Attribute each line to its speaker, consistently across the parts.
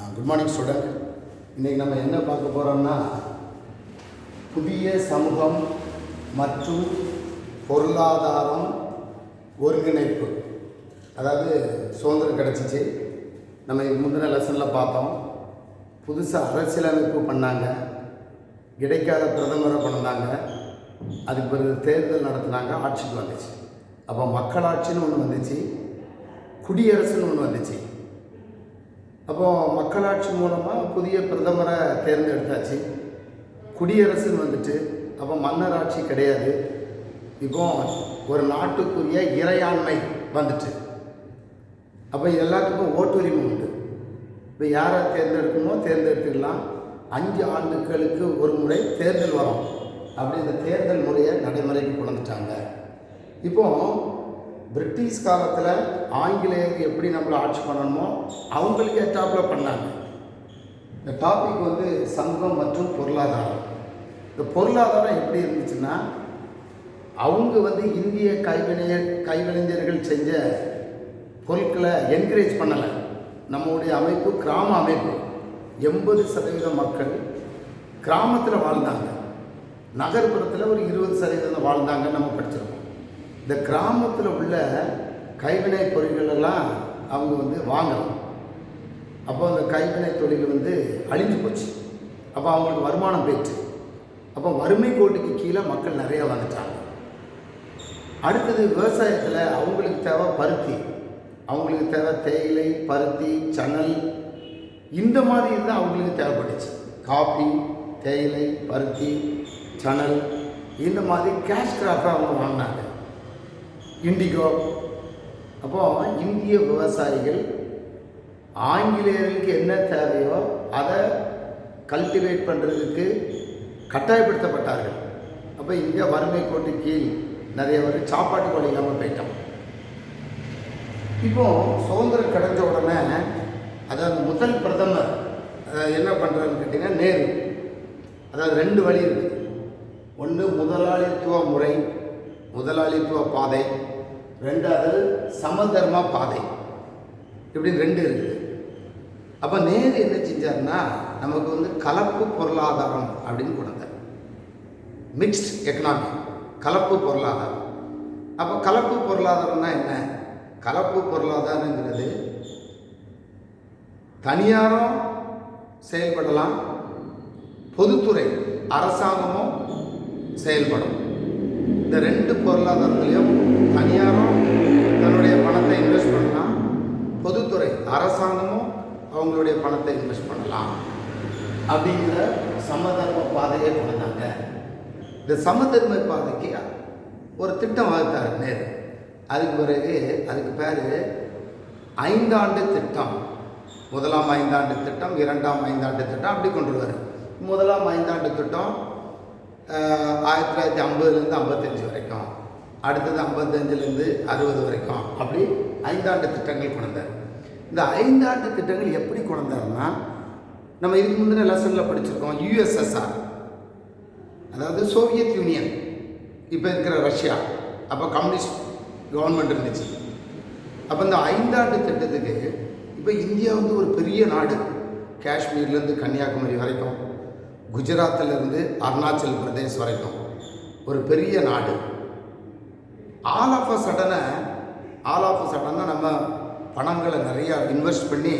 Speaker 1: Good morning student. இன்றைக்கி நம்ம என்ன பார்க்க போகிறோம்னா, புதிய சமூகம் மற்றும் பொருளாதாரம் ஒருங்கிணைப்பு. அதாவது சுதந்திரம் கிடச்சிச்சு, நம்ம முந்தின லெசனில் பார்த்தோம். புதுசாக அரசியலமைப்பு பண்ணாங்க, கிடைக்காத பிரதமரை பண்ணாங்க, அதுக்கு பிறகு தேர்தல் நடத்தினாங்க, ஆட்சிக்கு வந்துச்சு. அப்போ மக்களாட்சின்னு ஒன்று வந்துச்சு, குடியரசுன்னு ஒன்று வந்துச்சு. அப்போது மக்களாட்சி மூலமாக புதிய பிரதமரை தேர்ந்தெடுத்தாச்சு, குடியரசுன்னு வந்துட்டு. அப்போ மன்னர் ஆட்சி கிடையாது, இப்போ ஒரு நாட்டுக்குரிய இறையாண்மை வந்துட்டு. அப்போ எல்லாத்துக்கும் ஓட்டுரிமை உண்டு. இப்போ யாரை தேர்ந்தெடுக்கணுமோ தேர்ந்தெடுத்துக்கலாம். 5 ஆண்டுகளுக்கு ஒரு முறை தேர்தல் வரும். அப்படி இந்த தேர்தல் முறையை நடைமுறைக்கு கொண்டு வந்துட்டாங்க. இப்போது பிரிட்டிஷ் காலத்தில் ஆங்கிலேயர் எப்படி நம்மளை ஆட்சி பண்ணணுமோ அவங்களுக்கு ஏற்றாப்பில் பண்ணாங்க. இந்த டாபிக் வந்து சமூகம் மற்றும் பொருளாதாரம். இந்த பொருளாதாரம் எப்படி இருந்துச்சுன்னா, அவங்க வந்து இந்திய கைவினைஞர்கள் செஞ்ச பொருட்களை என்கரேஜ் பண்ணலை. நம்மளுடைய அமைப்பு கிராம அமைப்பு. 80% மக்கள் கிராமத்தில் வாழ்ந்தாங்க, நகர்ப்புறத்தில் ஒரு 20% வாழ்ந்தாங்க. நம்ம படிச்சிருக்கோம். இந்த கிராமத்தில் உள்ள கைவினை பொருட்களெல்லாம் அவங்க வந்து வாங்கலாம். அப்போ அந்த கைவினை தொழில் வந்து அழிஞ்சு போச்சு. அப்போ அவங்களுக்கு வருமானம் போயிடுச்சு. அப்போ வறுமை கோட்டுக்கு கீழே மக்கள் நிறையா வந்துட்டாங்க. அடுத்தது விவசாயத்தில் அவங்களுக்கு தேவை பருத்தி, அவங்களுக்கு தேவை தேயிலை, பருத்தி, சணல், இந்த மாதிரி தான் அவங்களுக்கு தேவைப்பட்டுச்சு. காஃபி, தேயிலை, பருத்தி, சணல், இந்த மாதிரி கேஷ் கிராஃபாக அவங்க வாங்கினாங்க. இண்டிகோ. அப்போது இந்திய விவசாயிகள் ஆங்கிலேயர்களுக்கு என்ன தேவையோ அதை கல்டிவேட் பண்ணுறதுக்கு கட்டாயப்படுத்தப்பட்டார்கள். அப்போ இங்கே வறுமை கோட்டு கீழ் நிறைய பேர் சாப்பாட்டு வழி இல்லாமல் போயிட்டோம். இப்போது சுதந்திரம் கிடைச்ச உடனே அதாவது முதல் பிரதமர் என்ன பண்ணுறதுன்னு கேட்டிங்கன்னா நேரு. அதாவது 2 வழி இருக்குது. ஒன்று முதலாளித்துவ முறை, முதலாளித்துவ பாதை, 2வது சமதர்ம பாதை. இப்படி 2 இருக்குது. அப்போ நேரு என்ன செஞ்சார்னா, நமக்கு வந்து கலப்பு பொருளாதாரம் அப்படின்னு கொண்டு வந்தார். மிக்ஸ்ட் எக்கனாமி, கலப்பு பொருளாதாரம். அப்போ கலப்பு பொருளாதாரம்னா என்ன? கலப்பு பொருளாதாரங்கிறது தனியாரும் செயல்படலாம், பொதுத்துறை அரசாங்கமும் செயல்படும். இந்த 2 பொருளாதாரத்திலையும் தனியாரும் தன்னுடைய பணத்தை இன்வெஸ்ட் பண்ணலாம், பொதுத்துறை அரசாங்கமும் அவங்களுடைய பணத்தை இன்வெஸ்ட் பண்ணலாம். அப்படிங்கிற சமதர்ம பாதையை கொண்டாங்க. இந்த சமதர்ம பாதைக்கு ஒரு திட்டம் வகுத்தார் நேரு. அதுக்கு பிறகு அதுக்கு பேர் 5 ஆண்டு திட்டம். முதலாம் 5 ஆண்டு திட்டம், 2ஆம் 5 ஆண்டு திட்டம், அப்படி கொண்டு வருவார். முதலாம் 5 ஆண்டு திட்டம் 1950லேருந்து 55 வரைக்கும், அடுத்தது 55லேருந்து 60 வரைக்கும், அப்படி 5 ஆண்டு திட்டங்கள் கொண்டு வந்தார். இந்த 5 ஆண்டு திட்டங்கள் எப்படி கொண்டு வந்தாருன்னா, நம்ம இதுக்கு முந்தின லெசனில் படிச்சிருக்கோம். USSR, அதாவது சோவியத் யூனியன், இப்போ இருக்கிற ரஷ்யா. அப்போ கம்யூனிஸ்ட் கவர்மெண்ட் இருந்துச்சு. அப்போ இந்த 5 ஆண்டு திட்டத்துக்கு இப்போ இந்தியா வந்து ஒரு பெரிய நாடு. காஷ்மீர்லேருந்து கன்னியாகுமரி வரைக்கும், குஜராத்திலிருந்து அருணாச்சல் பிரதேஷ் வரைக்கும் ஒரு பெரிய நாடு. ஆல் ஆஃப் அ சடனாக நம்ம பணங்களை நிறையா இன்வெஸ்ட் பண்ணி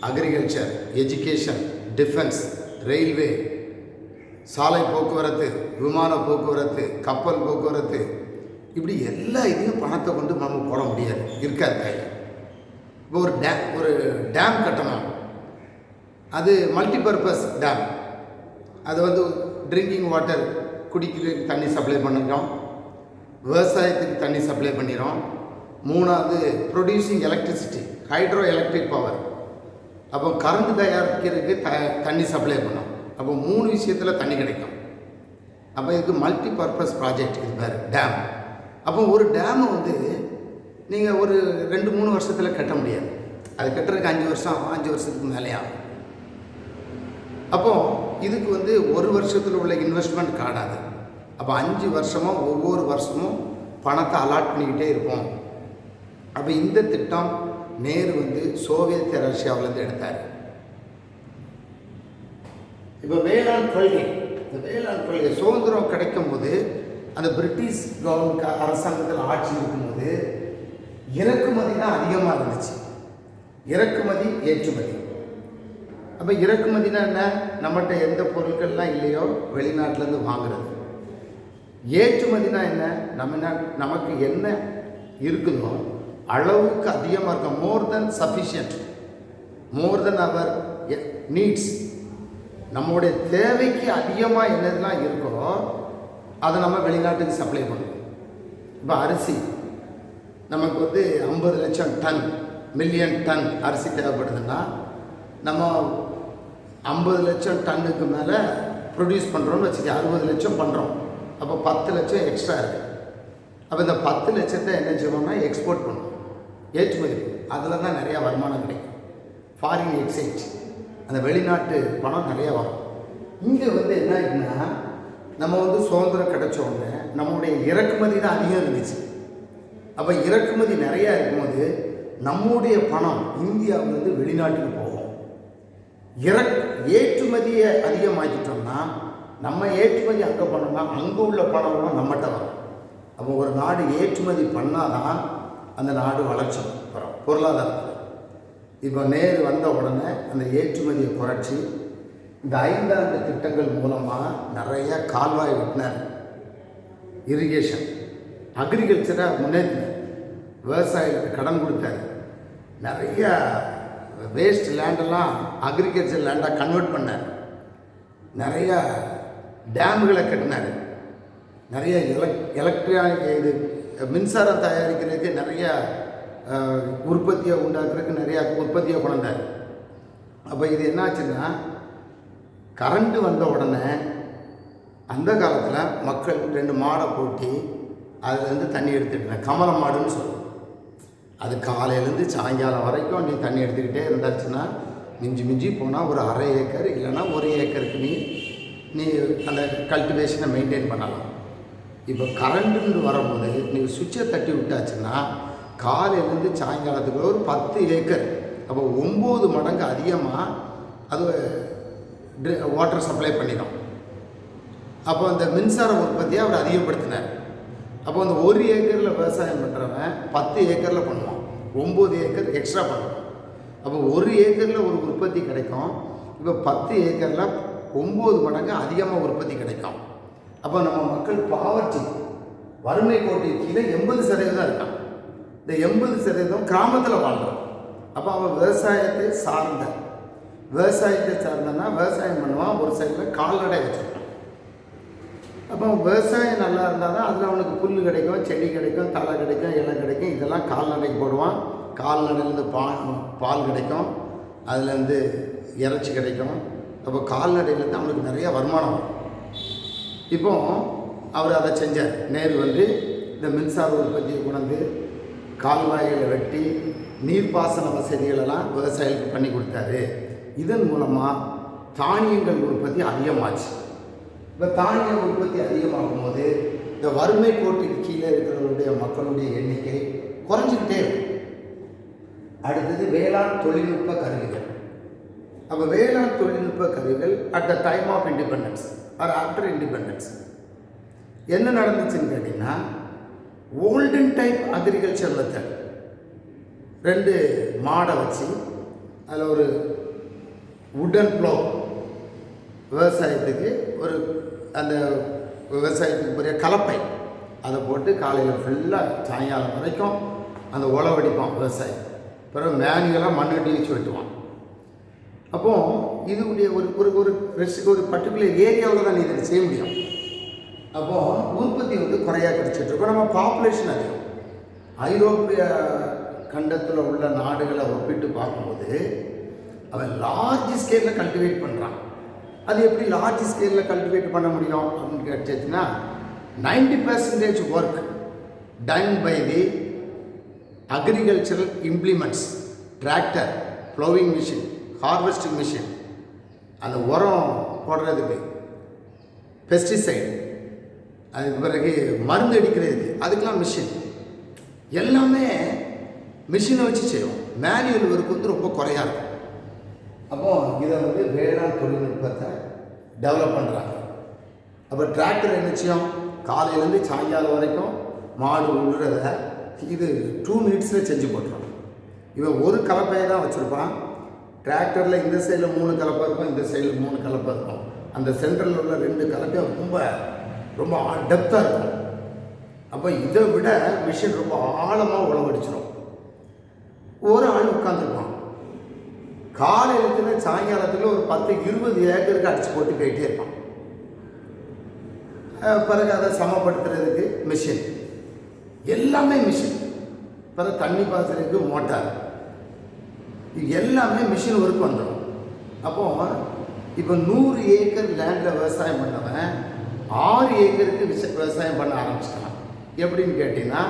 Speaker 1: அக்ரிகல்ச்சர், எஜுகேஷன், டிஃபென்ஸ், ரயில்வே, சாலை போக்குவரத்து, விமான போக்குவரத்து, கப்பல் போக்குவரத்து, இப்படி எல்லா இதையும் பணத்தை கொண்டு நம்ம போட முடியாது, இருக்காது கையில். இப்போ ஒரு டேம் கட்டணும், அது மல்டிபர்பஸ் டேம். அது வந்து ட்ரிங்கிங் வாட்டர், குடிக்கிறதுக்கு தண்ணி சப்ளை பண்ணிக்கிறோம், விவசாயத்துக்கு தண்ணி சப்ளை பண்ணிடுறோம். 3வது producing electricity, hydro electric power. அப்போ கரண்ட் தயாரிக்கிறதுக்கு தண்ணி சப்ளை பண்ணோம். அப்போ 3 விஷயத்தில் தண்ணி கிடைக்கும். அப்போ இதுக்கு மல்டி பர்பஸ் ப்ராஜெக்ட், இது பேர் டேம். அப்போ ஒரு டேமை வந்து நீங்கள் ஒரு 2-3 வருஷத்தில் கட்ட முடியாது. அது கட்டுறதுக்கு 5 வருஷம், 5 வருஷத்துக்கு மேலே ஆகும். அப்போது இதுக்கு வந்து 1 வருஷத்தில் உள்ள இன்வெஸ்ட்மெண்ட் காடாது. அப்போ 5 வருஷமாக ஒவ்வொரு வருஷமும் பணத்தை அலாட் பண்ணிக்கிட்டே இருப்போம். அப்போ இந்த திட்டம் நேரு வந்து சோவியத் ரஷ்யாவிலேருந்து எடுத்தார். இப்போ வேளாண் கொள்கை, இந்த வேளாண் கொள்கை சுதந்திரம் கிடைக்கும் போது அந்த பிரிட்டிஷ் கவர்மெண்ட் அரசாங்கத்தில் ஆட்சி இருக்கும்போது இறக்குமதி தான் அதிகமாக இருந்துச்சு. இறக்குமதி ஏற்றுமதி. அப்போ இறக்குமதினா என்ன? நம்மகிட்ட எந்த பொருட்கள்லாம் இல்லையோ வெளிநாட்டிலேருந்து வாங்குறது. ஏற்றுமதினா என்ன? நமக்கு என்ன இருக்குதோ அளவுக்கு அதிகமாக இருக்கும். More than sufficient, more than our needs. நம்மளுடைய தேவைக்கு அதிகமாக என்னதெல்லாம் இருக்கோ அதை நம்ம வெளிநாட்டுக்கு சப்ளை பண்ணுவோம். இப்போ அரிசி நமக்கு 50 லட்சம் டன், மில்லியன் டன் அரிசி தேவைப்படுதுன்னா நம்ம 50 லட்சம் டன்னுக்கு மேலே ப்ரொடியூஸ் பண்ணுறோன்னு வச்சுக்க, 60 லட்சம் பண்ணுறோம். அப்போ 10 லட்சம் எக்ஸ்ட்ரா இருக்குது. அப்போ இந்த 10 லட்சத்தை என்ன செய்வோம்னா எக்ஸ்போர்ட் பண்ணுவோம், ஏற்றுமதி. அதில் தான் நிறையா வருமானம் கிடைக்கும். ஃபாரின் எக்ஸ்சேஞ்ச், அந்த வெளிநாட்டு பணம் நிறையா வரும். இங்கே என்ன ஆகுதுன்னா நம்ம சுதந்திரம் கிடைச்ச உடனே நம்மளுடைய இறக்குமதி தான் அதிகம் இருந்துச்சு. அப்போ இறக்குமதி நிறையா இருக்கும்போது நம்முடைய பணம் இந்தியாவிலேருந்து வெளிநாட்டுக்கு போகும். ஏற்றுமதியை அதிகமாக்கிட்டோம்னா நம்ம ஏற்றுமதி அங்கே பண்ணோம்னா அங்கே உள்ள பணம்லாம் நம்மகிட்ட வரும். அப்போ ஒரு நாடு ஏற்றுமதி பண்ணால் தான் அந்த நாடு வளர்ச்சி வரும் பொருளாதாரத்தில். இப்போ நேரு வந்த உடனே அந்த ஏற்றுமதியை குறைச்சி இந்த 5 ஆண்டு திட்டங்கள் மூலமாக நிறையா கால்வாய் வெட்டினார், இரிகேஷன், அக்ரிகல்ச்சரை முன்னேற்றினார், விவசாயிகளுக்கு கடன் கொடுத்தாரு, நிறைய வேஸ்ட் லேண்டெல்லாம் அக்ரிகல்ச்சர் லேண்டாக கன்வெர்ட் பண்ணார், நிறையா டேம்களை கட்டினார், நிறைய இது மின்சாரம் தயாரிக்கிறதுக்கு நிறைய உற்பத்தியை உண்டாக்குறதுக்கு நிறையா உற்பத்தியை கொண்டார். அப்போ இது என்னாச்சுன்னா கரண்ட்டு வந்த உடனே அந்த காலத்தில் மக்கள் 2 மாடை போட்டி அதுலேருந்து தண்ணி எடுத்துக்கிட்டேன். கமல மாடுன்னு சொல்லுவோம். அது காலையிலேருந்து சாயங்காலம் வரைக்கும் நீ தண்ணி எடுத்துக்கிட்டே இருந்தாச்சுன்னா மிஞ்சி போனால் ஒரு அரை ஏக்கர் இல்லைன்னா 1 ஏக்கருக்கு நீ அந்த கல்டிவேஷனை மெயின்டைன் பண்ணலாம். இப்போ கரண்ட்டுன்னு வரும்போது நீ சுவிட்சை தட்டி விட்டாச்சுன்னா காலையிலேருந்து சாயங்காலத்துக்குள்ள ஒரு 10 ஏக்கர். அப்போ 9 மடங்கு அதிகமாக அது வாட்டர் சப்ளை பண்ணிடும். அப்போ அந்த மின்சார உற்பத்தியை அவர் அதிகப்படுத்தினார். அப்போ அந்த 1 ஏக்கரில் விவசாயம் பண்ணுறவன் 10 ஏக்கரில் பண்ணுவான், 9 ஏக்கர் எக்ஸ்ட்ரா பண்ணுவான். அப்போ 1 ஏக்கரில் ஒரு உற்பத்தி கிடைக்கும். இப்போ 10 ஏக்கரில் 9 மடங்கு அதிகமாக உற்பத்தி கிடைக்கும். அப்போ நம்ம மக்கள் பாவர்ட்டி, வறுமை கோட்டின் கீழே 80% இருக்கான். இந்த 80% கிராமத்தில் வாழ்கிறோம். அப்போ அவன் விவசாயத்தை சார்ந்தனா விவசாயம் பண்ணுவான், ஒரு சைடில் கால்நடை வச்சுருக்கான். அப்போ விவசாயம் நல்லா இருந்தால் தான் அதில் அவனுக்கு புல் கிடைக்கும், செடி கிடைக்கும், தலை கிடைக்கும், இலை கிடைக்கும். இதெல்லாம் கால்நடைக்கு போடுவான். கால்நடையிலேருந்து பால் கிடைக்கும், அதுலேருந்து இறைச்சி கிடைக்கும். அப்போ கால்நடையிலேருந்து அவனுக்கு நிறைய வருமானம் வரும். இப்போ அவர் அதை செஞ்சார். நேரு இந்த மின்சார உற்பத்தியை கொண்டு கால்வாய்களை வெட்டி நீர்ப்பாசன வசதிகளெல்லாம் விவசாயிகளுக்கு பண்ணி கொடுத்தாரு. இதன் மூலமாக தானியங்கள் உற்பத்தி அதிகமாச்சு. இப்போ தானிய உற்பத்தி அதிகமாகும் போது இந்த வறுமை கோட்டுக்கு கீழே இருக்கிறவருடைய மக்களுடைய எண்ணிக்கை குறைஞ்சிக்கிட்டே இருக்கும். அடுத்தது வேளாண் தொழில்நுட்ப கருவிகள். அப்போ வேளாண் தொழில்நுட்ப கருவிகள் at the time of independence or after independence என்ன நடந்துச்சுன்னு கேட்டிங்கன்னா, ஓல்டன் டைப் அக்ரிகல்ச்சர் மெத்தட், 2 மாடை வச்சு அதில் ஒரு உடன் ப்ளோ, விவசாயத்துக்கு ஒரு அந்த விவசாயத்துக்கு பெரிய கலப்பை, அதை போட்டு காலையில் ஃபுல்லாக சாயங்காலம் வரைக்கும் அந்த உழவடிப்பான் விவசாயி. பிறகு மேனுவலாக மண்ணட்டி வச்சு வெட்டுவான். அப்போது இதுடைய ஒரு பர்டிகுலர் ஏரியாவில் தான் இதை செய்ய முடியும். அப்போது உற்பத்தி குறையாக கிடச்சிட்ருக்கோம். நம்ம பாப்புலேஷன் அதிகம். ஐரோப்பிய கண்டத்தில் உள்ள நாடுகளை ஒப்பிட்டு பார்க்கும்போது அவன் லார்ஜ் ஸ்கேலில் கல்டிவேட் பண்ணுறான். அது எப்படி லார்ஜ் ஸ்கேலில் கல்டிவேட் பண்ண முடியும் அப்படின்னு கேட்டுச்சுன்னா, 90% work done by the agricultural implements, tractor, ploughing machine, harvesting machine, அந்த உரம் போடுறதுக்கு பெஸ்டிசைடு, அதுக்கு பிறகு மருந்து அடிக்கிறதுக்கு அதுக்கெலாம் மிஷின், எல்லாமே மிஷினை வச்சு செய்வோம். மேனுவல் ஒர்க் ரொம்ப குறையாக இருக்கும். அப்போது இதை வேளாண் தொழில்நுட்பத்தை டெவலப் பண்ணுறாங்க. அப்போ டிராக்டர் என்ன செய்யும், காலையிலேருந்து சாயங்காலம் வரைக்கும் மாடு உழுறத இது 2 மினிட்ஸில் செஞ்சு போட்டுரும். இவன் ஒரு கலப்பையை தான் வச்சுருப்பான். டிராக்டரில் இந்த சைடில் 3 கலப்பை இருக்கும், இந்த சைடில் 3 கலப்பை இருக்கும். அந்த சென்டரில் உள்ள 2 கலப்பையும் ரொம்ப ரொம்ப டெப்த்தாக இருக்கும். அப்போ இதை விட மிஷின் ரொம்ப ஆழமாக உழவடிச்சிடும். ஒரு ஆள் உட்காந்துருப்பான், காலையில சாயங்காலத்தில் ஒரு 10-20 ஏக்கருக்கு அடித்து போட்டு போயிட்டே இருப்பான். பிறகு அதை சமப்படுத்துறதுக்கு மிஷின், எல்லாமே மிஷின். பிறகு தண்ணி பாய்ச்சறதுக்கு மோட்டார், இது எல்லாமே மிஷின் ஒர்க் வந்துடும். அப்போ இப்போ 100 ஏக்கர் லேண்டில் விவசாயம் பண்ணவன் 6 ஏக்கருக்கு விவசாயம் பண்ண ஆரம்பிச்சிட்டான். எப்படின்னு கேட்டிங்கன்னா,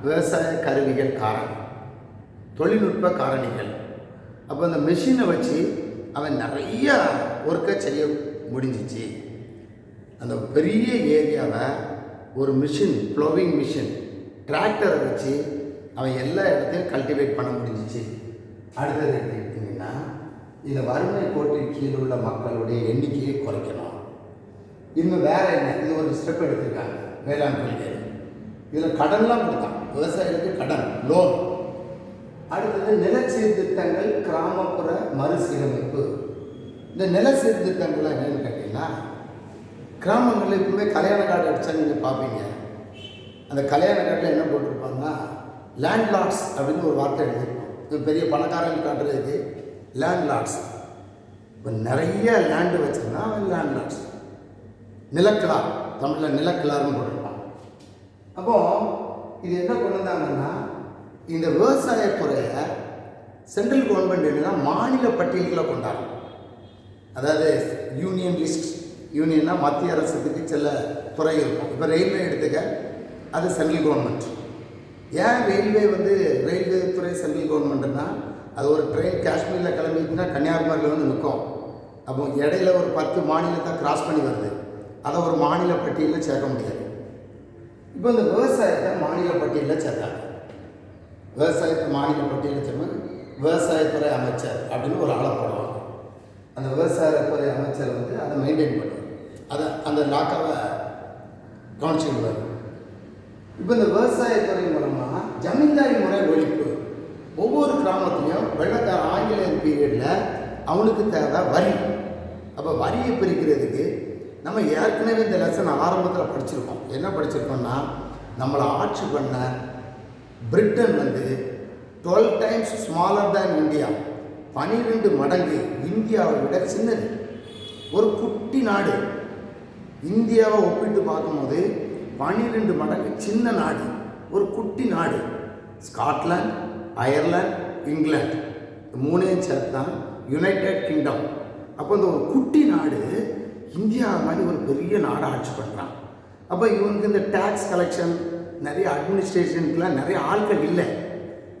Speaker 1: விவசாய கருவிகள் காரணம், தொழில்நுட்ப காரணிகள். அப்போ அந்த மிஷினை வச்சு அவன் நிறைய ஒர்க்கை செய்ய முடிஞ்சிச்சு. அந்த பெரிய ஏரியாவை ஒரு மிஷின், ப்ளோவிங் மிஷின், டிராக்டரை வச்சு அவன் எல்லா இடத்தையும் கல்டிவேட் பண்ண முடிஞ்சிச்சு. அடுத்தது எடுத்துக்கிட்டிங்கன்னா, இந்த வறுமை கோட்டின் கீழ் உள்ள மக்களுடைய எண்ணிக்கையை குறைக்கணும். இன்னும் வேறு என்ன, இது ஒரு ஸ்டெப் எடுத்திருக்காங்க வேளாண் கொள்கை. இதில் கடன்லாம் கொடுத்தான், விவசாயிகளுக்கு கடன், லோன். அடுத்தது நில சீர்திருத்தங்கள், கிராமப்புற மறுசீரமைப்பு. இந்த நில சீர்திருத்தங்கள் என்னென்னு கேட்டிங்கன்னா, கிராமங்களில் எப்பவுமே கல்யாண கார்டு அடித்தா நீங்கள் பார்ப்பீங்க. அந்த கல்யாண கார்டில் என்ன போட்டிருப்பாங்கன்னா, லேண்ட்லார்ட்ஸ் அப்படின்னு ஒரு வார்த்தை எழுதியிருப்பாங்க. இது பெரிய பணக்காரங்க காட்டுறதுக்கு லேண்ட்லார்ட்ஸ். இப்போ நிறைய லேண்டு வச்சுருந்தா அவன் லேண்ட்லார்ட்ஸ். நிலக்கிழார், தமிழில் நிலக்கிழார்னு போட்டிருப்பான். அப்போது இது என்ன கொண்டு வந்தாங்கன்னா, இந்த விவசாயத்துறையை சென்ட்ரல் கவர்மெண்ட் என்னன்னா மாநில பட்டியல்களை கொண்டாடும். அதாவது யூனியன் லிஸ்ட், யூனியன்னா மத்திய அரசுக்கு சில துறை இருக்கும். இப்போ ரயில்வே எடுத்துக்க, அது சென்ட்ரல் கவர்மெண்ட். ஏன் ரயில்வே ரயில்வே துறை சென்ட்ரல் கவர்மெண்ட்டுன்னா, அது ஒரு ட்ரெயின் காஷ்மீரில் கிளம்பிட்டுனா கன்னியாகுமரியில் நிற்கும். அப்போ இடையில ஒரு 10 மாநிலத்தை கிராஸ் பண்ணி வருது, அதை ஒரு மாநில பட்டியலில் சேர்க்க முடியாது. இப்போ இந்த விவசாயத்தை மாநில பட்டியலில் சேர்த்தாங்க. விவசாயத்தை மாநில பட்டியலில் சேர்ந்து விவசாயத்துறை அமைச்சர் அப்படின்னு ஒரு ஆளை போடுவாங்க. அந்த விவசாயத்துறை அமைச்சர் அதை மெயின்டைன் பண்ணுவார், அதை அந்த லாக்காவை கவனிச்சுடுவார். இப்போ இந்த விவசாயத்துறை மூலமாக ஜமீன்தாரி முறை ஒழிப்பு. ஒவ்வொரு கிராமத்துலேயும் வெள்ளக்கார ஆங்கிலேயர் பீரியடில் அவனுக்கு தேவை வரி. அப்போ வரியை பிரிக்கிறதுக்கு நம்ம ஏற்கனவே இந்த லெசன் ஆரம்பத்தில் படிச்சிருக்கோம். என்ன படிச்சிருக்கோம்னா, நம்மளை ஆட்சி பண்ண பிரிட்டன் 12 டைம்ஸ் ஸ்மாலர் தேன் இந்தியா, 12 மடங்கு இந்தியாவை விட சின்னது, ஒரு குட்டி நாடு. இந்தியாவை ஒப்பிட்டு பார்க்கும்போது 12 மடங்கு சின்ன நாடு, ஒரு குட்டி நாடு. ஸ்காட்லாந்து, அயர்லாந்து, இங்கிலாந்து, 3 சேர்த்து தான் யுனைடெட் கிங்டம். அப்போ இந்த ஒரு குட்டி நாடு இந்தியா மாதிரி ஒரு பெரிய நாடு ஆட்சி பண்ணுறான். அப்போ இவனுக்கு இந்த டேக்ஸ் கலெக்ஷன், நிறைய அட்மினிஸ்ட்ரேஷனுக்குலாம் நிறைய ஆட்கள் இல்லை.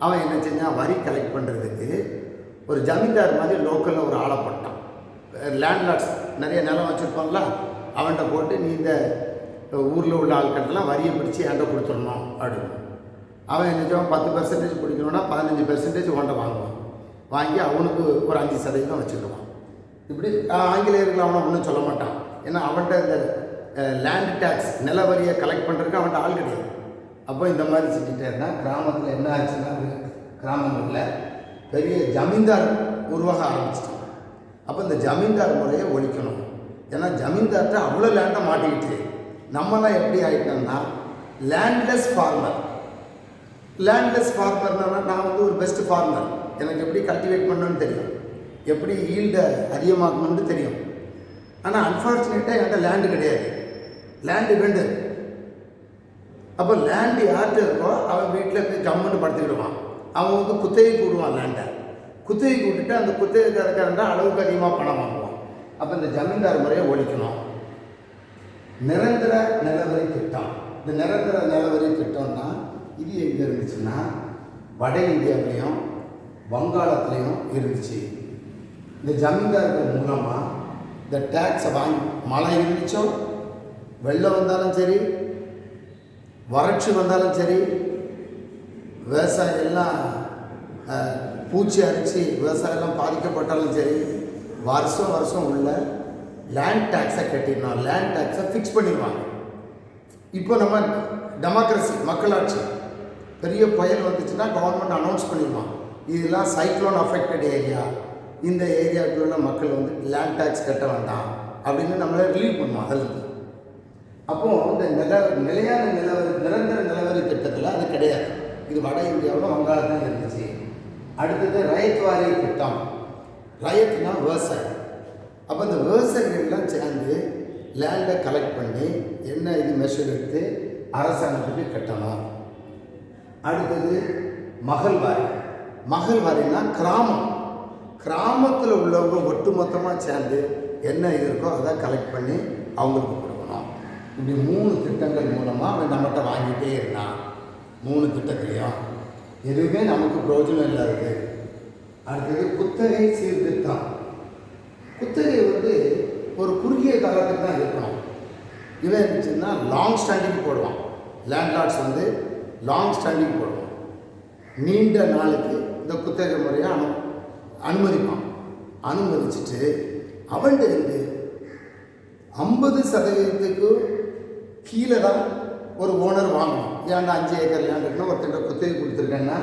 Speaker 1: அவன் என்ன செஞ்சான், வரி கலெக்ட் பண்ணுறதுக்கு ஒரு ஜமீன்தார் மாதிரி லோக்கலில் ஒரு ஆளை போட்டான். லேண்ட்லார்ட்ஸ் நிறைய நிலம் வச்சுருப்பாங்களா, அவன்கிட்ட போட்டு நீ இந்த ஊரில் உள்ள ஆட்கள்லாம் வரியை பிடிச்சி என்கிட்ட கொடுத்துடணும் அப்படின்னு. அவன் என்ன செய்வான், 10% பிடிக்கணும்னா 15% உன்ட்ட வாங்குவான். வாங்கி அவனுக்கு ஒரு 5% வச்சுக்கிடுவான். இப்படி ஆங்கிலேயர்கள் அவனை ஒன்றும் சொல்ல மாட்டான். ஏன்னா அவன்கிட்ட இந்த லேண்ட் டேக்ஸ், நில வரியை கலெக்ட் பண்ணுறதுக்கு அவன்கிட்ட ஆள் கிடையாது. அப்போ இந்த மாதிரி செஞ்சுட்டே இருந்தால் கிராமத்தில் என்ன ஆச்சுன்னா, கிராமங்களில் பெரிய ஜமீன்தார் உருவாக ஆரம்பிச்சிட்டான். அப்போ இந்த ஜமீன்தார் முறையை ஒழிக்கணும். ஏன்னா ஜமீன்தார்கிட்ட அவ்வளோ லேண்டை மாட்டிக்கிட்டு நம்மளாம் எப்படி ஆகிட்டோம்னா லேண்ட்லெஸ் ஃபார்மர். லேண்ட்லெஸ் ஃபார்மர்னா நான் ஒரு பெஸ்ட் ஃபார்மர், எனக்கு எப்படி கல்டிவேட் பண்ணணும்னு தெரியும், எப்படி ஈல்டை அதிகமாக்கணும்னு தெரியும். ஆனால் அன்ஃபார்ச்சுனேட்டாக என்கிட்ட லேண்டு கிடையாது, லேண்டு வெண்டு. அப்போ லேண்டு யார்கிட்ட இருக்கோ அவன் வீட்டில் போய் ஜம்முன்னு படுத்துக்கிடுவான். அவன் குத்தகை கூடுவான் லேண்டை. குத்தகை கூட்டுட்டு அந்த குத்தகை கறக்கிறண்டா அளவுக்கு அதிகமாக பணம் வாங்குவான். அப்போ இந்த ஜமீன்தார் முறையை ஒழிக்கணும். நிரந்தர நிலவரி திட்டம். இந்த நிரந்தர நிலவரி திட்டம்னா இது எங்கே இருந்துச்சுன்னா, வட இந்தியாவிலையும் வங்காளத்துலேயும் இருந்துச்சு. இந்த ஜமீன்தார்கள் மூலமாக இந்த டேக்ஸை வாங்கி, மழை இருந்துச்சோ, வெள்ளம் வந்தாலும் சரி, வறட்சி வந்தாலும் சரி, விவசாயம் எல்லாம் பூச்சி அரிச்சு விவசாயம்லாம் பாதிக்கப்பட்டாலும் சரி, வருஷம் வருஷம் உள்ள லேண்ட் டேக்ஸை கட்டிடணும், லேண்ட் டேக்ஸை ஃபிக்ஸ் பண்ணிடுவாங்க. இப்போ நம்ம டெமோக்ரஸி, மக்களாட்சி, பெரிய புயல் வந்துச்சுன்னா கவர்மெண்ட் அனௌன்ஸ் பண்ணிடுவான், இதெல்லாம் சைக்ளோன் அஃபெக்டட் ஏரியா, இந்த ஏரியாவுக்குள்ள உள்ள மக்கள் வந்து லேண்ட் டேக்ஸ் கட்ட வேண்டாம் அப்படின்னு நம்மளை ரிலீவ் பண்ணுவோம் அதில். அப்போது இந்த நிலையான நிரந்தர நிலவரி திட்டத்தில் அது கிடையாது. இது வட இந்தியாவில் வங்காளத்தில் இருந்துச்சு. அடுத்தது ரயத் வாரி திட்டம். ரயத்னா விவசாயம். அப்போ இந்த விவசாயிகள்லாம் சேர்ந்து லேண்டை கலெக்ட் பண்ணி என்ன இது மெஷர் எடுத்து அரசாங்கத்துக்கு கட்டணும். அடுத்தது மகள்வாரி. மகள்வாரின்னா கிராமம், கிராமத்தில் உள்ளவங்க ஒட்டுமொத்தமாக சேர்ந்து என்ன இது இருக்கோ அதை கலெக்ட் பண்ணி அவங்களுக்கு கொடுக்கணும். இப்படி 3 திட்டங்கள் மூலமாக அவன் நம்மகிட்ட வாங்கிட்டே இருந்தான். 3 திட்டத்துலையும் எதுவுமே நமக்கு பிரயோஜனம் இல்லாதது. அடுத்தது குத்தகை சீர்திருத்தம். குத்தகை வந்து ஒரு குறுகிய காலத்துக்கு தான் இருக்கணும். இவன் இருந்துச்சுன்னா லாங் ஸ்டாண்டிங் போடுவான். லேண்ட்லார்ட்ஸ் வந்து லாங் ஸ்டாண்டிங் போடுவான். நீண்ட நாளைக்கு இந்த குத்தகை முறையை அனுமதிப்பான். அனுமதிச்சுட்டு அவன்கிட்ட இருந்து 50% கீழே தான் ஒரு ஓனர் வாங்கணும். ஏன்னா 5 ஏக்கர் லேண்ட் இருக்குன்னா ஒருத்தர் குத்தகை கொடுத்துருக்கேன்னா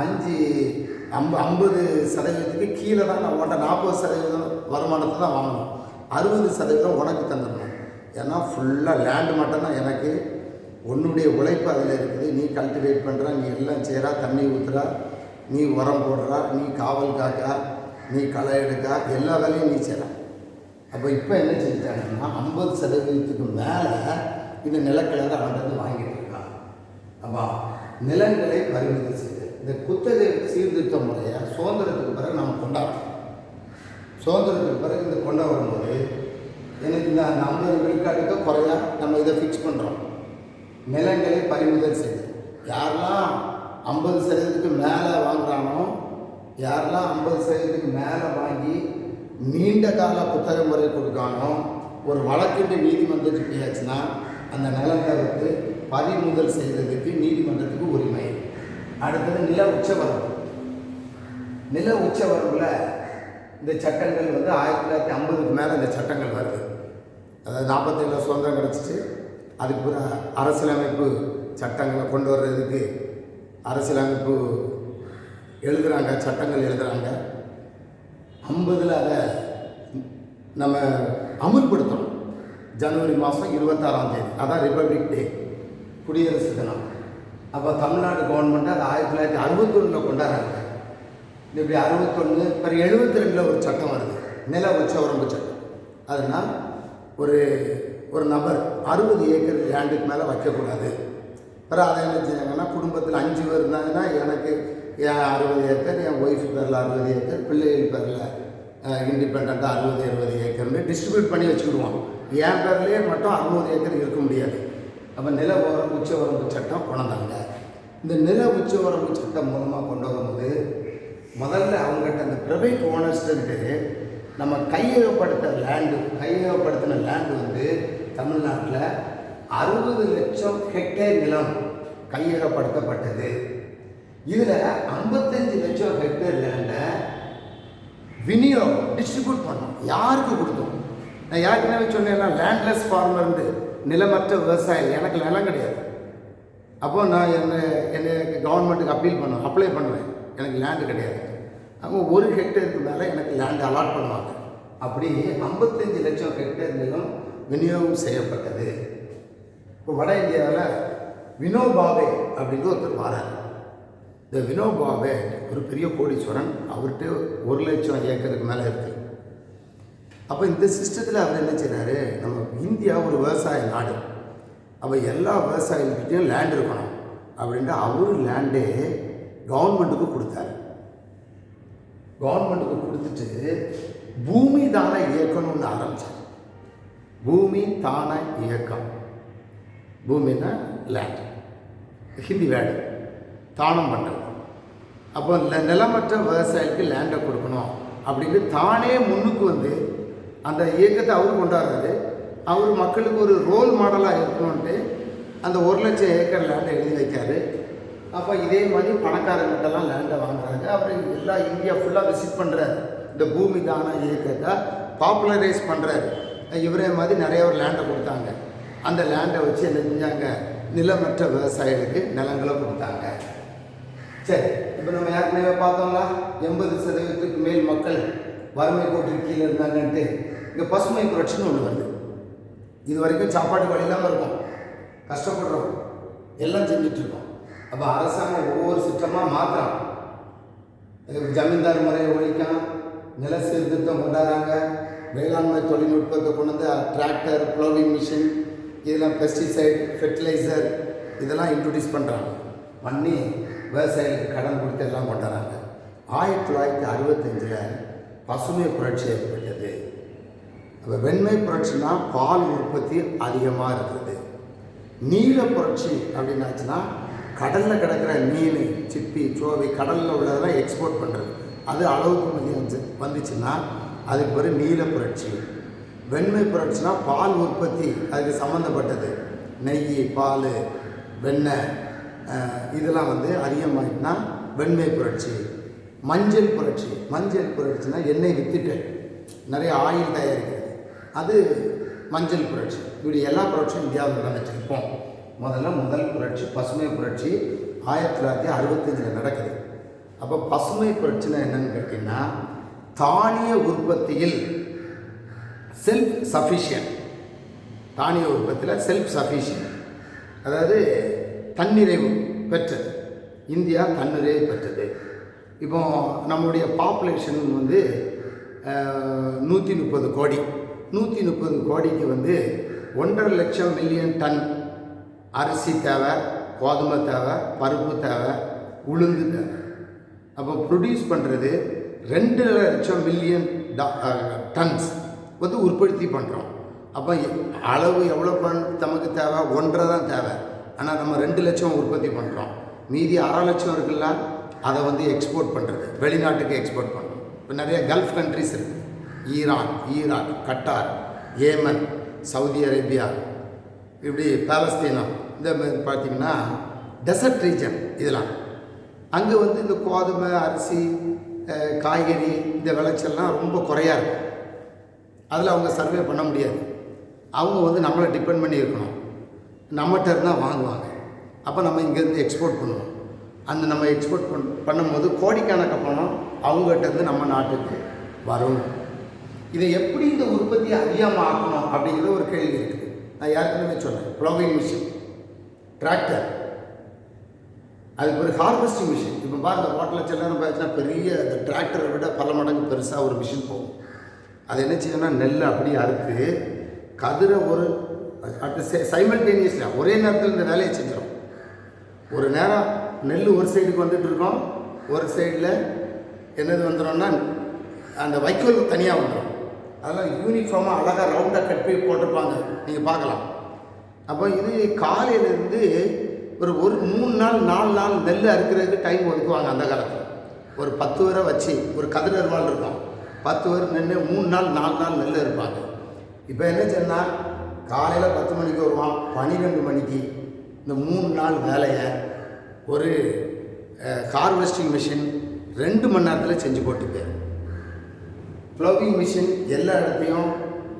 Speaker 1: 50% கீழே தான் நான் உன்ட்ட 40% வருமானத்தை தான் வாங்கணும். 60% உனக்கு தந்துடணும். ஏன்னா ஃபுல்லாக லேண்டு மட்டும்தான் எனக்கு, உன்னுடைய உழைப்பு அதில் இருக்குது. நீ கல்டிவேட் பண்ணுற, நீ எல்லாம் செய்கிறா, தண்ணி ஊற்றுறா, நீ உரம் போடுறா, நீ காவல் காக்கா, நீ களை எடுக்கா, எல்லா வேலையும் நீ செய்கிற. அப்போ இப்போ என்ன செஞ்சாங்கன்னா 50% மேலே இந்த நிலக்கலரை அவன்கிட்ட வாங்கிட்டு இருக்கான். அப்போ நிலங்களை பறிமுதல் செய்து இந்த குத்தகை சீர்திருத்த முறையை சுதந்திரத்துக்கு பிறகு நம்ம கொண்டாடுறோம். சுதந்திரத்துக்கு பிறகு இந்த கொண்டு வரும்போது எனக்கு இந்த 50 விழுக்காட்டுக்கு குறையா நம்ம இதை ஃபிக்ஸ் பண்ணுறோம். நிலங்களை பறிமுதல் செய்து யாரெல்லாம் 50% மேலே வாங்குறானோ, யாரெல்லாம் 50% மேலே வாங்கி நீண்ட கால குத்தகை முறை கொடுக்கானோ, ஒரு வழக்கிட்டு நீதிமன்றத்துக்கு போயாச்சுன்னா அந்த நிலத்தை வந்து பறிமுதல் செய்கிறதுக்கு நீதிமன்றத்துக்கு உரிமை. அடுத்தது நில உச்சவரம்பு. நில உச்சவரம்பில் இந்த சட்டங்கள் வந்து 1950க்கு மேலே இந்த சட்டங்கள் வருது. அதாவது 47 சுதந்திரம் கிடச்சிட்டு அதுக்கு பிறகு அரசியலமைப்பு சட்டங்களை கொண்டு வர்றதுக்கு அரசியலமைப்பு எழுதுகிறாங்க, சட்டங்கள் எழுதுகிறாங்க. 50ல் அதை நம்ம அமுல்படுத்தணும். ஜனவரி மாதம் 26ஆம் தேதி, அதான் ரிப்பப்ளிக் டே, குடியரசு தினம். அப்போ தமிழ்நாடு கவர்மெண்ட்டு அதை 1961 கொண்டாடுறாங்க. இப்படி 61 பிறகு 72 ஒரு சட்டம் வருது, நில உச்சவரம்பு சட்டம். அதனால் ஒரு நபர் 60 ஏக்கர் லேண்டுக்கு மேலே வைக்கக்கூடாது. பிறகு அதை என்ன செய்யாங்கன்னா, குடும்பத்தில் 5 பேர் இருந்தாங்கன்னா எனக்கு என் 60 ஏக்கர், என் ஒய்ஃப் பேரில் 60 ஏக்கர், பிள்ளைகள் பேரில் இண்டிபெண்ட்டாக 60-70 ஏக்கர்னு டிஸ்ட்ரிபியூட் பண்ணி வச்சுக்கிடுவோம். என் பேர்லேயே மட்டும் 60 ஏக்கர் இருக்க முடியாது. அப்போ நில உச்சவரம்பு சட்டம் கொண்டாந்தாங்க. இந்த நில உச்சவரம்பு சட்டம் மூலமாக கொண்டு வரும்போது முதல்ல அவங்ககிட்ட அந்த ப்ரைவேட் ஓனர்ஸ்ட்டு நம்ம கையகப்படுத்தின லேண்டு வந்து தமிழ்நாட்டில் 60 லட்சம் ஹெக்டேர் நிலம் கையகப்படுத்தப்பட்டது. இதில் 55 லட்சம் ஹெக்டேர் லேண்டை டிஸ்ட்ரிபியூட் பண்ணோம். யாருக்கு கொடுத்தோம்? நான் யாருக்குமே சொன்னேன்னா லேண்ட்லெஸ் ஃபார்மர்ந்து, நிலமற்ற விவசாயி, எனக்கு நிலம் கிடையாது. அப்போது நான் என்னை கவர்மெண்ட்டுக்கு அப்ளை பண்ணுவேன், எனக்கு லேண்டு கிடையாது. அவங்க 1 ஹெக்டேருக்கு மேலே எனக்கு லேண்டு அலாட் பண்ணுவாங்க. அப்படி 55 லட்சம் ஹெக்டேர் நிலம் விநியோகம் செய்யப்பட்டது. இப்போ வட இந்தியாவில் வினோபாவே அப்படின்னு ஒருத்தர் வரார். இந்த வினோபாவே ஒரு பெரிய கோடீஸ்வரன். அவர்கிட்ட 1 லட்சம் ஏக்கருக்கு மேலே இருக்குது. அப்போ இந்த சிஸ்டத்தில் அவர் என்ன செய்கிறாரு, நம்ம இந்தியா ஒரு விவசாய நாடு, அப்போ எல்லா விவசாயிகிட்டையும் லேண்ட் இருக்கணும் அப்படின்ட்டு அவர் லேண்டே கவர்மெண்ட்டுக்கு கொடுத்தாரு. கவர்மெண்ட்டுக்கு கொடுத்துட்டு பூமி தான இயக்கம்னு ஒன்று ஆரம்பித்தார். பூமி தான இயக்கம். பூமின்னா லேண்ட், ஹிந்தி வேர்டு, தானம் பண்ணுறது. அப்போ நிலமற்ற விவசாயிக்கு லேண்டை கொடுக்கணும் அப்படின்னு தானே முன்னுக்கு வந்து அந்த இயக்கத்தை அவர் கொண்டாடுறாரு. அவர் மக்களுக்கு ஒரு ரோல் மாடலாக இருக்கணும்ன்ட்டு அந்த 1 லட்சம் ஏக்கர் லேண்டை எழுதி வைக்காரு. அப்போ இதே மாதிரி பணக்காரங்கிட்டலாம் லேண்டை வாங்குறாங்க. அவர் இந்தியா ஃபுல்லாக விசிட் பண்ணுறாரு. இந்த பூமி தான இயக்கத்தை பாப்புலரைஸ் பண்ணுறாரு. இவரே மாதிரி நிறைய ஒரு லேண்டை கொடுத்தாங்க. அந்த லேண்டை வச்சு என்ன செஞ்சாங்க, நிலமற்ற விவசாயிகளுக்கு நிலங்களை கொடுத்தாங்க. சரி, இப்போ நம்ம ஏற்கனவே பார்த்தோம்ல 80% மேல் மக்கள் வறுமை கோட்டுக்கு கீழே இருந்தாங்கன்ட்டு இங்கே பசுமை புரட்சின்னு ஒன்று வருது. இது வரைக்கும் சாப்பாட்டு வழி இல்லாமல் இருக்கும், கஷ்டப்படுறோம், எல்லாம் செஞ்சிட்ருக்கோம். அப்போ அரசாங்கம் ஒவ்வொரு சிஸ்டமாக மாற்றலாம். ஜமீன்தார் முறையை ஒழிக்கும், நில சீர்திருத்தம் கொண்டாடுறாங்க, வேளாண்மை தொழில்நுட்பத்தை கொண்டு வந்து டிராக்டர், ப்ளோவிங் மிஷின், இதெல்லாம் பெஸ்டிசைட், ஃபெர்டிலைசர் இதெல்லாம் இன்ட்ரடியூஸ் பண்ணுறாங்க. பண்ணி விவசாயிகளுக்கு கடன் கொடுத்து எல்லாம் கொண்டாடுறாங்க. 1965 பசுமை புரட்சி ஏற்பட்டது. அப்போ வெண்மை புரட்சினா பால் உற்பத்தி அதிகமாக இருக்குது. நீல புரட்சி அப்படின்னாச்சுன்னா கடலில் கிடக்கிற மீன், சிப்பி, சோவி கடலில் உள்ளதெல்லாம் எக்ஸ்போர்ட் பண்ணுறது, அது அளவுக்கு மதியம் வந்துச்சுன்னா அதுக்கு பிறகு நீல புரட்சி. வெண்மை புரட்சினா பால் உற்பத்தி அதுக்கு சம்மந்தப்பட்டது, நெய், பால், வெண்ணெய் இதெல்லாம் வந்து அதிகமாகிட்டுனா வெண்மை புரட்சி. மஞ்சள் புரட்சி, மஞ்சள் புரட்சினா எண்ணெய் வித்துக்கள், நிறைய ஆயில் தயாரிக்கிறது, அது மஞ்சள் புரட்சி. இப்படி எல்லா புரட்சியும் இந்தியாவில் நடந்துட்டு இருப்போம். முதல் புரட்சி பசுமை புரட்சி 1965 நடக்குது. அப்போ பசுமை புரட்சினா என்னன்னு கேட்டிங்கன்னா, தானிய உற்பத்தியில் செல்ஃப் சஃபிஷியன்ட், தானிய உற்பத்தியில் செல்ஃப் சஃபிஷியன்ட், அதாவது தன்னிறைவு பெற்றது. இந்தியா தன்னிறைவு பெற்றது. இப்போ நம்முடைய பாப்புலேஷன் வந்து 130 கோடி. 130 கோடிக்கு வந்து 1.5 லட்சம் மில்லியன் டன் அரிசி தேவை, கோதுமை தேவை, பருப்பு தேவை, உளுந்து தேவை. அப்போ ப்ரொடியூஸ் பண்ணுறது 2 லட்சம் மில்லியன் டன்ஸ் வந்து உற்பத்தி பண்ணுறோம். அப்போ அளவு எவ்வளோ நமக்கு தேவை, 1.5 தான் தேவை. ஆனால் நம்ம 2 லட்சம் உற்பத்தி பண்ணுறோம். மீதி 1/2 லட்சம் இருக்குல்ல, அதை வந்து எக்ஸ்போர்ட் பண்ணுறது, வெளிநாட்டுக்கு எக்ஸ்போர்ட் பண்ணுறோம். இப்போ நிறைய கல்ஃப் கண்ட்ரிஸ் இருக்குது, Iran, Iraq, Qatar, Yemen, Saudi Arabia, இப்படி பாலஸ்தீனம், இந்த மாதிரி பார்த்திங்கன்னா டெசர்ட் ரீஜன். இதெல்லாம் அங்கே வந்து இந்த கோதுமை, அரிசி, காய்கறி இந்த விளைச்சல்லாம் ரொம்ப குறையாக இருக்கும். அதில் அவங்க சர்வே பண்ண முடியாது. அவங்க வந்து நம்மளை டிபெண்ட் பண்ணி இருக்கணும், நம்மகிட்ட இருந்தால் வாங்குவாங்க. அப்போ நம்ம இங்கேருந்து எக்ஸ்போர்ட் பண்ணுவோம். அந்த நம்ம எக்ஸ்போர்ட் பண்ணும்போது கோடிக்கணக்க பணம் அவங்ககிட்டருந்து நம்ம நாட்டுக்கு வரும். இதை எப்படி இந்த உற்பத்தியை அதிகமாக ஆக்கணும் அப்படிங்கிற ஒரு கேள்வி இருக்குது. நான் ஏற்கனவே சொன்னேன், ப்ளோவிங் மிஷின், டிராக்டர், அதுக்கு ஒரு ஹார்வெஸ்டிங் மிஷின். இப்போ பாருங்கள், ஹோட்டலில் செல்லாம் பார்த்தீங்கன்னா பெரிய இந்த டிராக்டரை விட பல மடங்கு பெருசாக ஒரு மிஷின் போகும். அது என்ன செய்யணும்னா நெல் அப்படியே அறுத்து கதிரை ஒரு சைமல்டேனியஸாக ஒரே நேரத்தில் இந்த வேலையை செஞ்சிடும். ஒரு நேரம் நெல் ஒரு சைடுக்கு வந்துட்டு இருக்கோம், ஒரு சைடில் என்னது வந்துடும்னா அந்த வைக்கோல் தனியாக வந்துடும். அதெல்லாம் யூனிஃபார்மாக அழகாக ரவுண்டாக கட் பண்ணி போட்டிருப்பாங்க, நீங்கள் பார்க்கலாம். அப்போ இது காலையிலேருந்து ஒரு 3 நாள் 4 நாள் நெல் அறுக்கிறதுக்கு டைம் ஒதுக்குவாங்க. அந்த காலத்தில் ஒரு 10 பேரை வச்சு ஒரு கதிர் அருவாள் இருக்கும், 10 பேர் நின்று 3 நாள் 4 நாள் நெல் இருப்பாங்க. இப்போ என்ன சொன்னால் காலையில் 10 மணிக்கு வருவான், 12 மணிக்கு இந்த 3 நாள் வேலையை ஒரு ஹார்வெஸ்டிங் மிஷின் 2 மணி நேரத்தில் செஞ்சு போட்டு போயிடும். ப்ளோவிங் மிஷின் எல்லா இடத்தையும்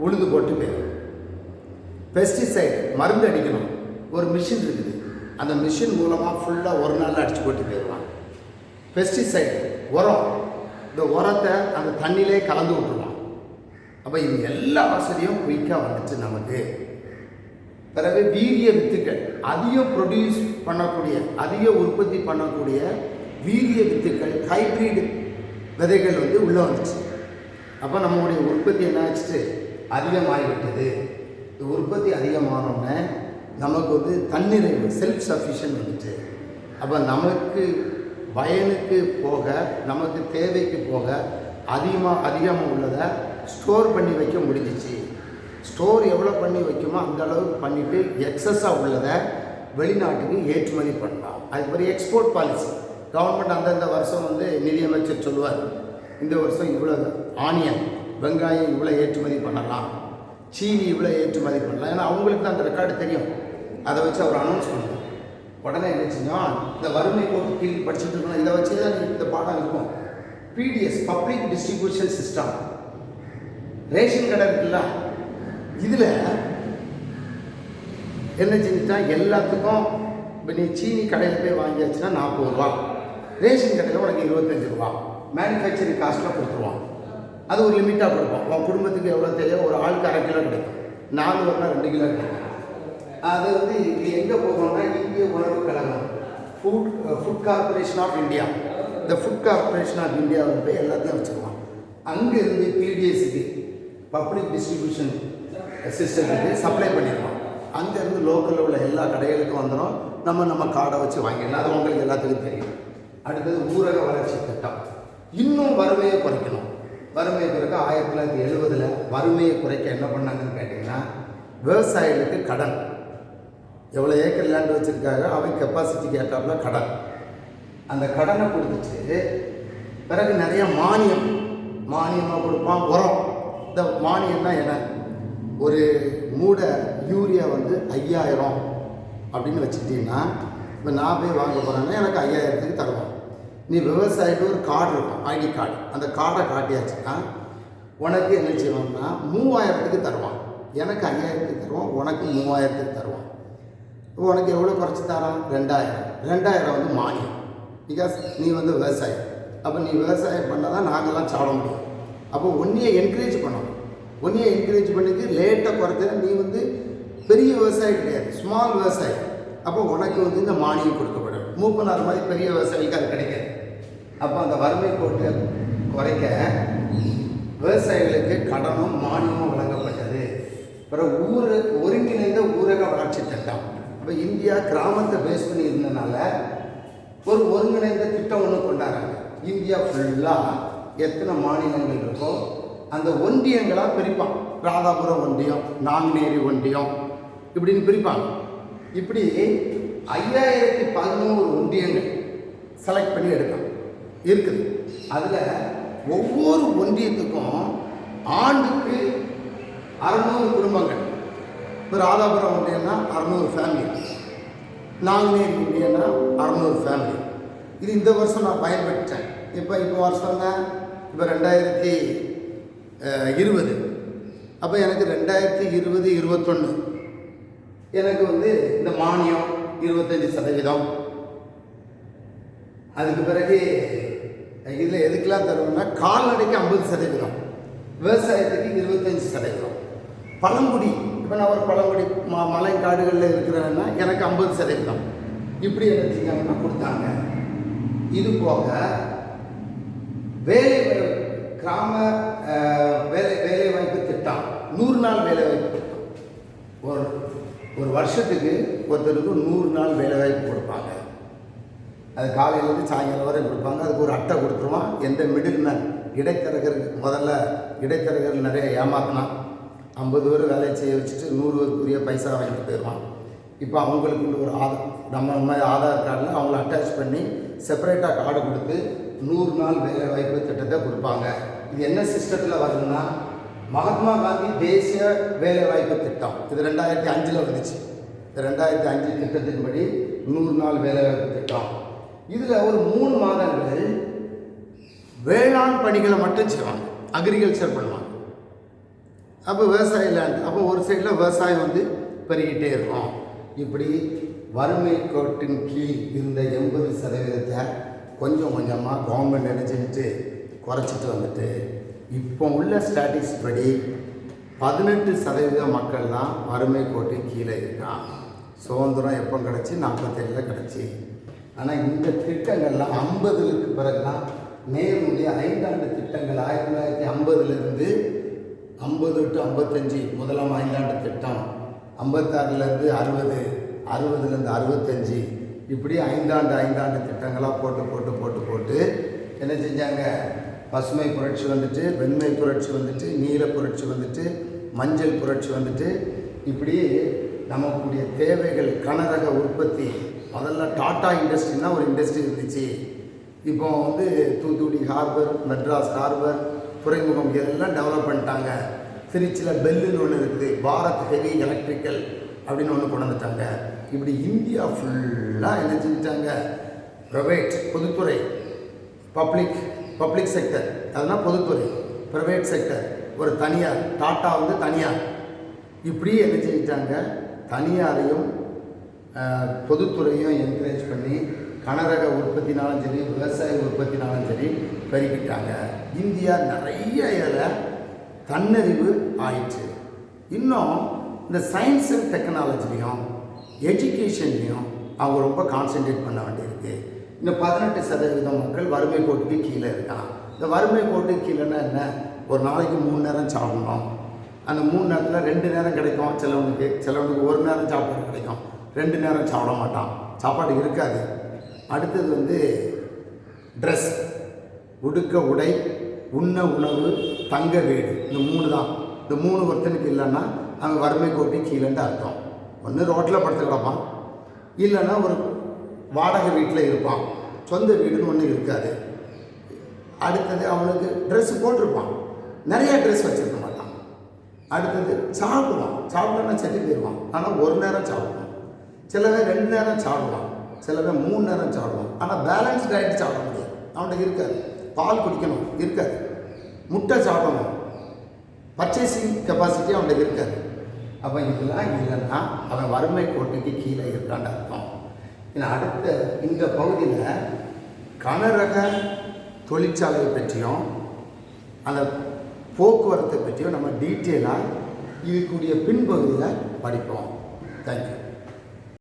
Speaker 1: உழுது போட்டு போயிடும். பெஸ்டிசைட் மருந்து அடிக்கணும், ஒரு மிஷின் இருக்குது, அந்த மிஷின் மூலமாக ஃபுல்லாக ஒரு நாளில் அடித்து போட்டு போயிடுவான். பெஸ்டிசைட் உரம், இந்த உரத்தை அந்த தண்ணியிலே கலந்து விட்டுருவான். அப்போ இது எல்லா வசதியும் குயிக்காக வந்துட்டு நமக்கு. பிறகு வீரிய வித்துக்கள், அதிகம் ப்ரொடியூஸ் பண்ணக்கூடிய, அதிக உற்பத்தி பண்ணக்கூடிய வீரிய வித்துக்கள், ஹைப்ரிட் விதைகள் வந்து உள்ளே வந்துச்சு. அப்போ நம்மளுடைய உற்பத்தி என்ன ஆச்சு, அதிகமாகிவிட்டது. இந்த உற்பத்தி அதிகமானோடனே நமக்கு வந்து தன்னிறைவு, செல்ஃப் சஃபிஷியன்ட் வந்துட்டு. அப்போ நமக்கு பயனுக்கு போக, நமக்கு தேவைக்கு போக அதிகமாக உள்ளதை ஸ்டோர் பண்ணி வைக்க முடிஞ்சிச்சு. ஸ்டோர் எவ்வளோ பண்ணி வைக்குமோ அந்த அளவுக்கு பண்ணிவிட்டு எக்ஸஸாக உள்ளதை வெளிநாட்டுக்கு ஏற்றுமதி பண்ணலாம். அதுக்கு பிறகு எக்ஸ்போர்ட் பாலிசி கவர்மெண்ட் அந்தந்த வருஷம் வந்து நிதியமைச்சர் சொல்லுவார், இந்த வருஷம் இவ்வளோ ஆனியன், வெங்காயம் இவ்வளோ ஏற்றுமதி பண்ணலாம், சீனி இவ்வளோ ஏற்றுமதி பண்ணலாம். ஏன்னா அவங்களுக்கு தான் அந்த ரெக்கார்டு தெரியும். அதை வச்சு அவர் அனௌன்ஸ் பண்ணுவார். உடனே என்ன செஞ்சோம், இந்த வறுமை கோட்டு கீழ் படிச்சுட்டு இருக்கணும், இதை வச்சு தான் இந்த பாடம் இருக்கும். PDS, public distribution system, ration கடை இருக்குல்ல, இதில் என்ன செஞ்சுட்டா எல்லாத்துக்கும் இப்போ நீ சீனி கடையில் போய் வாங்கியாச்சுன்னா 40 ரூபா, ரேஷன் கடையில் உனக்கு 25 ரூபா, மேனுஃபேக்சரிங் காஸ்ட்டில் கொடுத்துருவான். அது ஒரு லிமிட்டாக கொடுப்போம். உன் குடும்பத்துக்கு எவ்வளோ தேவையோ ஒரு ஆளுக்கு 1/2 கிலோ கிடைக்கும், 4 வரலாம் 2 கிலோ கிடைக்கும். அது வந்து இது எங்கே போகணும்னா இந்திய உணவு கழகம், ஃபுட் கார்பரேஷன் ஆஃப் இந்தியா, இந்த ஃபுட் கார்பரேஷன் ஆஃப் இந்தியாவில் போய் எல்லாத்தையும் வச்சுருவான். அங்கே இருந்து பிடிஎஸ்க்கு பப்ளிக் டிஸ்ட்ரிபியூஷன் சிஸ்டத்துக்கு சப்ளை பண்ணிடுவான். அங்கேருந்து லோக்கலில் உள்ள எல்லா கடைகளுக்கும் வந்துடும். நம்ம கார்டை வச்சு வாங்கிடலாம். அது உங்களுக்கு எல்லாத்துக்கும் தெரியும். அடுத்தது ஊரக வளர்ச்சி திட்டம். இன்னும் வறுமையை குறைக்கணும். வறுமையை குறைக்க 1970 வறுமையை குறைக்க என்ன பண்ணாங்கன்னு கேட்டிங்கன்னா, விவசாயிகளுக்கு கடன், எவ்வளோ ஏக்கர் லேண்ட் வச்சுருக்காங்க அவன் கெப்பாசிட்டிக்கு ஏற்றாப்புல கடன், அந்த கடனை கொடுத்துட்டு பிறகு நிறைய மானியமாக கொடுப்பான். உரம், இந்த மானியம்னா என்ன, ஒரு மூடை யூரியா வந்து 5000 அப்படின்னு வச்சுக்கிட்டீங்கன்னா, இப்போ நான் போய் வாங்க போகிறேன்னா எனக்கு 5000க்கு தருவான். நீ விவசாயிக்கு ஒரு கார்டு இருக்கும், ஐடி கார்டு, அந்த கார்டை காட்டியாச்சுன்னா உனக்கு என்ன செய்வான்னா 3000க்கு தருவான். எனக்கு 5000க்கு தருவான், உனக்கு 3000க்கு தருவான். உனக்கு எவ்வளோ குறைச்சி தரான்? 2000 வந்து மானியம். பிகாஸ் நீ வந்து விவசாயி. அப்போ நீ விவசாயம் பண்ணால் தான் நாங்கள்லாம் சாட முடியும். அப்போ ஒன்றையை என்கரேஜ் பண்ணணும். ஒன்றையை என்கரேஜ் பண்ணிட்டு லேட்டாக குறைக்கிற நீ வந்து பெரிய விவசாயி கிடையாது, ஸ்மால் விவசாயி. அப்போ உனக்கு வந்து இந்த மானியம் கொடுக்கப்படும். மூப்பனார் மாதிரி பெரிய விவசாயிக்கு அது கிடைக்காது. அப்போ அந்த வறுமை கோட்டை குறைக்க விவசாயிகளுக்கு கடனும் மானியமும் வழங்கப்பட்டது. பிறகு ஒருங்கிணைந்த ஊரக வளர்ச்சி திட்டம். இப்போ இந்தியா கிராமத்தை பேஸ் பண்ணி இருந்ததுனால ஒரு ஒருங்கிணைந்த திட்டம் ஒன்று கொண்டாடுறாங்க. இந்தியா ஃபுல்லாக எத்தனை மாநிலங்கள் இருக்கோ அந்த ஒன்றியங்களாக பிரிப்பான். ராதாபுரம் ஒன்றியம், நாங்குநேரி ஒன்றியம் இப்படின்னு பிரிப்பாங்க. இப்படி 5011 ஒன்றியங்கள் செலக்ட் பண்ணி எடுக்கலாம் இருக்குது. அதில் ஒவ்வொரு ஒன்றியத்துக்கும் ஆண்டுக்கு 600 குடும்பங்கள். இப்போ ராதாபுரம் ஒன்றியம்னா 600 ஃபேமிலி, நாங்குநேரி ஒன்றியம்னா 600 ஃபேமிலி. இது இந்த வருஷம் நான் பயன்படுத்தேன். இப்போ வருஷம்னா இப்போ 2020. அப்போ எனக்கு 2020-21 எனக்கு வந்து இந்த மானியம் 25%. அதுக்கு பிறகு இதில் எதுக்கெல்லாம் தருவோம்னா கால்நடைக்கு 50%, விவசாயத்துக்கு 25%. பழங்குடி, இப்போ நான் ஒரு பழங்குடி மலை காடுகளில் இருக்கிறேன்னா எனக்கு 50%. இப்படி என்ன செஞ்சாங்கன்னா கொடுத்தாங்க. இது போக கிராம வேலைவாய்ப்பு திட்டம், 100 நாள் வேலைவாய்ப்பு திட்டம். ஒரு வருஷத்துக்கு ஒருத்தருக்கு 100 நாள் வேலைவாய்ப்பு கொடுப்பாங்க. அது காலையிலேருந்து சாயங்காலம் வரை கொடுப்பாங்க. அதுக்கு ஒரு அட்டை கொடுத்துருவான். எந்த மிடில் மேன், இடைத்தரகருக்கு முதல்ல இடைத்தரகர் நிறைய ஏமாத்தினான். 50 பேர் வேலையை செய்ய வச்சுட்டு 100 பேருக்குரிய பைசா வாங்கிட்டு போயிடுவான். இப்போ அவங்களுக்கு ஒரு நம்ம மாதிரி ஆதார் கார்டில் அவங்கள அட்டாச் பண்ணி செப்பரேட்டாக கார்டு கொடுத்து 100 நாள் வேலைவாய்ப்பு திட்டத்தை கொடுப்பாங்க. இது என்ன சிஸ்டத்தில் வருதுன்னா, மகாத்மா காந்தி தேசிய வேலைவாய்ப்பு திட்டம். இது 2005 வந்துச்சு. இந்த 2005 திட்டத்தின்படி 100 நாள் வேலைவாய்ப்பு திட்டம். இதில் ஒரு 3 மாதங்கள் வேளாண் பணிகளை மட்டும் செய்வாங்க, அக்ரிகல்ச்சர் பண்ணுவாங்க. அப்போ விவசாய லேண்ட், அப்போ ஒரு சைடில் விவசாயம் வந்து பெருகிட்டே இருக்கும். இப்படி வறுமை கோட்டின் கீழ் இருந்த 80% கொஞ்சம் கொஞ்சமாக கவர்மெண்ட் நினைச்சிட்டு குறைச்சிட்டு வந்துட்டு இப்போ உள்ள ஸ்டாட்டிக்ஸ் படி 18% மக்கள் தான் வறுமை கோட்டின் கீழே இருக்கான். சுதந்திரம் எப்போ கிடச்சி? 47 கிடச்சி. ஆனால் இந்த திட்டங்கள்லாம் 50க்கு பிறகுலாம் நேருடைய 5 ஆண்டு திட்டங்கள் 1950 50 to 55 முதலாம் 5 ஆண்டு திட்டம், 56 60, 60 65 இப்படி 5 ஆண்டு திட்டங்களாக போட்டு என்ன செஞ்சாங்க? பசுமை புரட்சி வந்துட்டு, வெண்மை புரட்சி வந்துட்டு, நீல புரட்சி வந்துட்டு, மஞ்சள் புரட்சி வந்துட்டு, இப்படி நமக்குடைய தேவைகள் கனரக உற்பத்தி. முதல்ல டாட்டா இண்டஸ்ட்ரின்னா ஒரு இண்டஸ்ட்ரி இருந்துச்சு. இப்போ வந்து தூத்துக்குடி ஹார்பர், மெட்ராஸ் ஹார்பர், துறைமுகம் இதெல்லாம் டெவலப் பண்ணிட்டாங்க. திருச்சியில் பெல்லுன்னு ஒன்று இருக்குது, பாரத் ஹெவி எலக்ட்ரிக்கல் அப்படின்னு ஒன்று கொண்டு வந்துட்டாங்க. இப்படி இந்தியா ஃபுல்லாக என்ன செஞ்சிட்டாங்க? ப்ரைவேட், பொதுத்துறை, பப்ளிக் செக்டர், அதனால் பொதுத்துறை, ப்ரைவேட் செக்டர், ஒரு தனியார், டாட்டா வந்து தனியார், இப்படி என்ன செஞ்சிட்டாங்க, தனியாரையும் பொதுத்துறையும் என்கரேஜ் பண்ணி கனரக உற்பத்தினாலும் சரி, விவசாய உற்பத்தினாலும் சரி பெருக்கிட்டாங்க. இந்தியா நிறைய இதில் தன்னறிவு ஆயிடுச்சு. இன்னும் இந்த சயின்ஸ் அண்ட் டெக்னாலஜிலையும் எஜுகேஷன்லேயும் அவங்க ரொம்ப கான்சென்ட்ரேட் பண்ண வேண்டியிருக்கு. இன்னும் 18% மக்கள் வறுமை கோட்டுக்கு கீழே இருக்கான். இந்த வறுமை கோட்டுக்கு கீழேன்னா என்ன, ஒரு நாளைக்கு 3 நேரம் சாப்பிடணும். அந்த 3 நேரத்தில் 2 நேரம் கிடைக்கும் சிலவனுக்கு 1 நேரம் சாப்பாடு கிடைக்கும், 2 நேரம் சாப்பிட மாட்டான், சாப்பாடு இருக்காது. அடுத்தது ட்ரெஸ், உடுக்க உடை, உண்ண உணவு, தங்க வீடு, இந்த 3 தான். இந்த 3 ஒருத்தனுக்கு இல்லைன்னா அவன் வறுமை கோட்டு கீழேன்னு அர்த்தம். ஒன்று ரோட்டில் படுத்து கிடப்பான், இல்லைன்னா ஒரு வாடகை வீட்டில் இருப்பான், சொந்த வீடுன்னு ஒன்று இருக்காது. அடுத்தது அவனுக்கு ட்ரெஸ் போட்டிருப்பான், நிறையா ட்ரெஸ் வச்சுருக்க மாட்டான். அடுத்தது சாப்பிடணும்னா செத்து போயிடுவான், ஆனால் 1 நேரம் சாப்பிடுவான். சிலவன் 2 நேரம் சாப்பிடுவான், சிலவன் 3 நேரம் சாப்பிடுவான், ஆனால் பேலன்ஸ் டயட் சாப்பிட முடியாது, அவன்கிட்ட இருக்காது. பால் குடிக்கணும் இருக்காது, முட்டை சாப்பிடணும், பர்ச்சேசிங் கெப்பாசிட்டி அவன்கிட்ட இருக்காது. அப்போ இதெல்லாம் இல்லைன்னா அவன் வறுமை கோட்டுக்கு கீழே இருக்கான்னு அர்த்தம். அடுத்த இந்த பகுதியில் கனரக தொழிற்சாலையை பற்றியும் அந்த போக்குவரத்தை பற்றியும் நம்ம டீட்டெயிலாக இருக்கக்கூடிய பின்பகுதியில் படிப்போம். தேங்க்யூ.